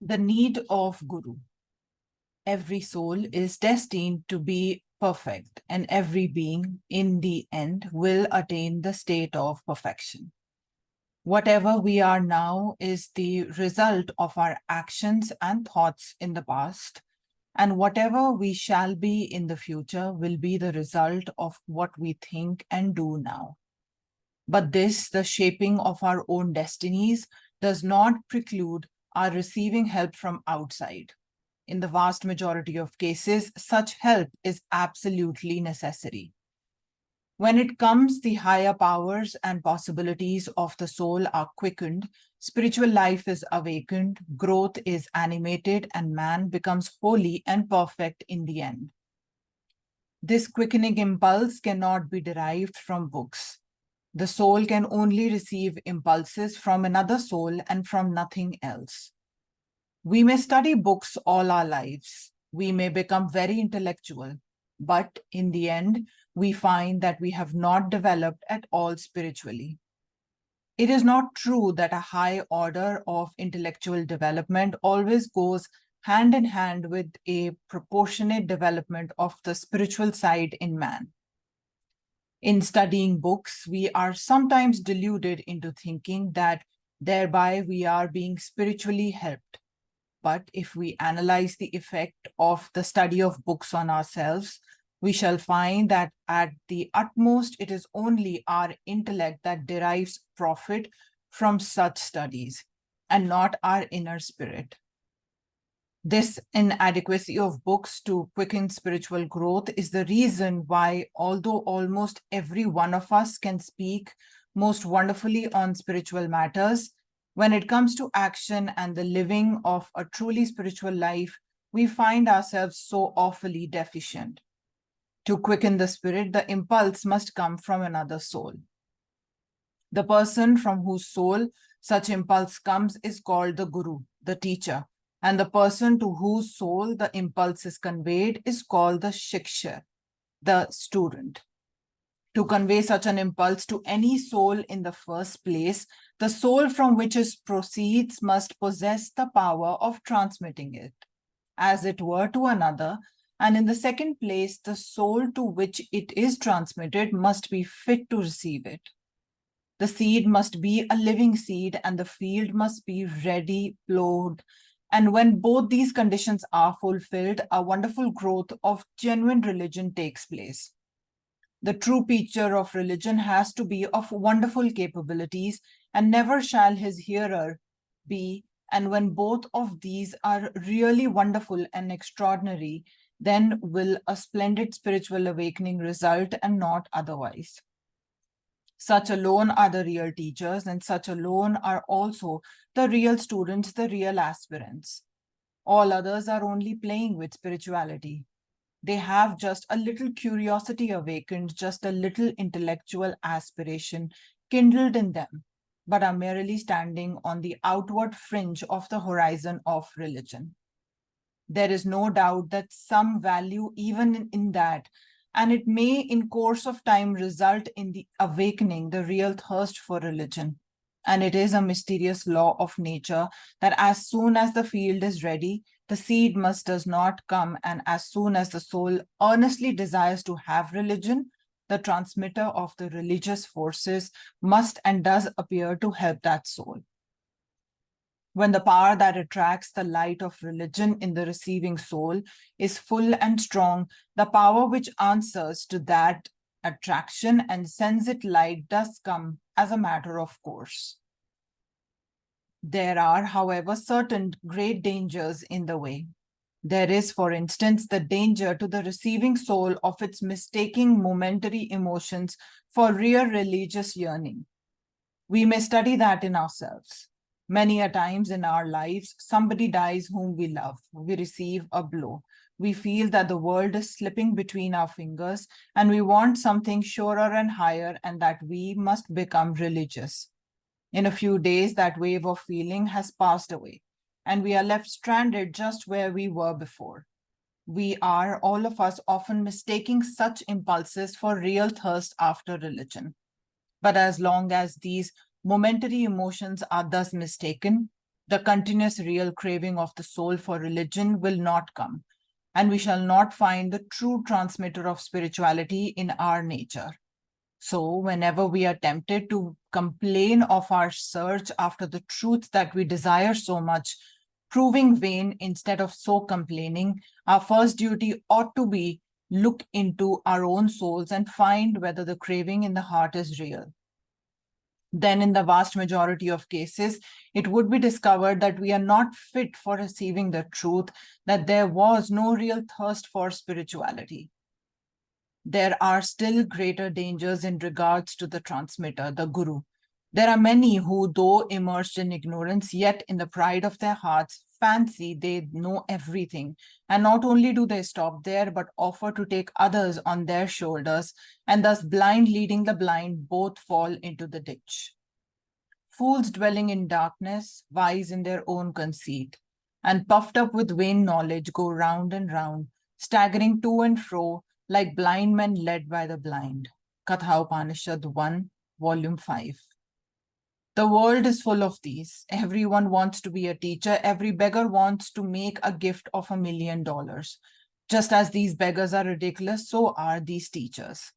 The need of Guru. Every soul is destined to be perfect, and every being in the end will attain the state of perfection. Whatever we are now is the result of our actions and thoughts in the past, and whatever we shall be in the future will be the result of what we think and do now. But this, the shaping of our own destinies, does not preclude our receiving help from outside. In the vast majority of cases, such help is absolutely necessary. When it comes, the higher powers and possibilities of the soul are quickened, spiritual life is awakened, growth is animated, and man becomes holy and perfect in the end. This quickening impulse cannot be derived from books. The soul can only receive impulses from another soul and from nothing else. We may study books all our lives. We may become very intellectual, but in the end, we find that we have not developed at all spiritually. It is not true that a high order of intellectual development always goes hand in hand with a proportionate development of the spiritual side in man. In studying books, we are sometimes deluded into thinking that thereby we are being spiritually helped. But if we analyze the effect of the study of books on ourselves, we shall find that at the utmost, it is only our intellect that derives profit from such studies, and not our inner spirit. This inadequacy of books to quicken spiritual growth is the reason why, although almost every one of us can speak most wonderfully on spiritual matters, when it comes to action and the living of a truly spiritual life, we find ourselves so awfully deficient. To quicken the spirit, the impulse must come from another soul. The person from whose soul such impulse comes is called the Guru, the teacher, and the person to whose soul the impulse is conveyed is called the Shiksha, the student. To convey such an impulse to any soul in the first place, the soul from which it proceeds must possess the power of transmitting it, as it were, to another. And in the second place, the soul to which it is transmitted must be fit to receive it. The seed must be a living seed, and the field must be ready plowed. And when both these conditions are fulfilled, a wonderful growth of genuine religion takes place. The true preacher of religion has to be of wonderful capabilities, and never shall his hearer be. And when both of these are really wonderful and extraordinary, then will a splendid spiritual awakening result, and not otherwise. Such alone are the real teachers, and such alone are also the real students, the real aspirants. All others are only playing with spirituality. They have just a little curiosity awakened, just a little intellectual aspiration kindled in them, but are merely standing on the outward fringe of the horizon of religion. There is no doubt that some value even in that, and it may in course of time result in the awakening the real thirst for religion. And it is a mysterious law of nature that as soon as the field is ready, the seed does not come, and as soon as the soul earnestly desires to have religion, the transmitter of the religious forces must and does appear to help that soul. When the power that attracts the light of religion in the receiving soul is full and strong, the power which answers to that attraction and sends it light does come as a matter of course. There are, however, certain great dangers in the way. There is, for instance, the danger to the receiving soul of its mistaking momentary emotions for real religious yearning. We may study that in ourselves. Many a times in our lives, somebody dies whom we love. We receive a blow. We feel that the world is slipping between our fingers, and we want something surer and higher, and that we must become religious. In a few days, that wave of feeling has passed away, and we are left stranded just where we were before. We are, all of us, often mistaking such impulses for real thirst after religion. But as long as these momentary emotions are thus mistaken, the continuous real craving of the soul for religion will not come, and we shall not find the true transmitter of spirituality in our nature. So, whenever we are tempted to complain of our search after the truth that we desire so much, proving vain instead of so complaining, our first duty ought to be look into our own souls and find whether the craving in the heart is real. Then, in the vast majority of cases, it would be discovered that we are not fit for receiving the truth, that there was no real thirst for spirituality. There are still greater dangers in regards to the transmitter, the Guru. There are many who, though immersed in ignorance, yet in the pride of their hearts, fancy they know everything. And not only do they stop there, but offer to take others on their shoulders, and thus blind leading the blind, both fall into the ditch. Fools dwelling in darkness, wise in their own conceit, and puffed up with vain knowledge, go round and round, staggering to and fro, like blind men led by the blind. Katha Upanishad 1, Volume 5. The world is full of these. Everyone wants to be a teacher. Every beggar wants to make a gift of $1 million. Just as these beggars are ridiculous, so are these teachers.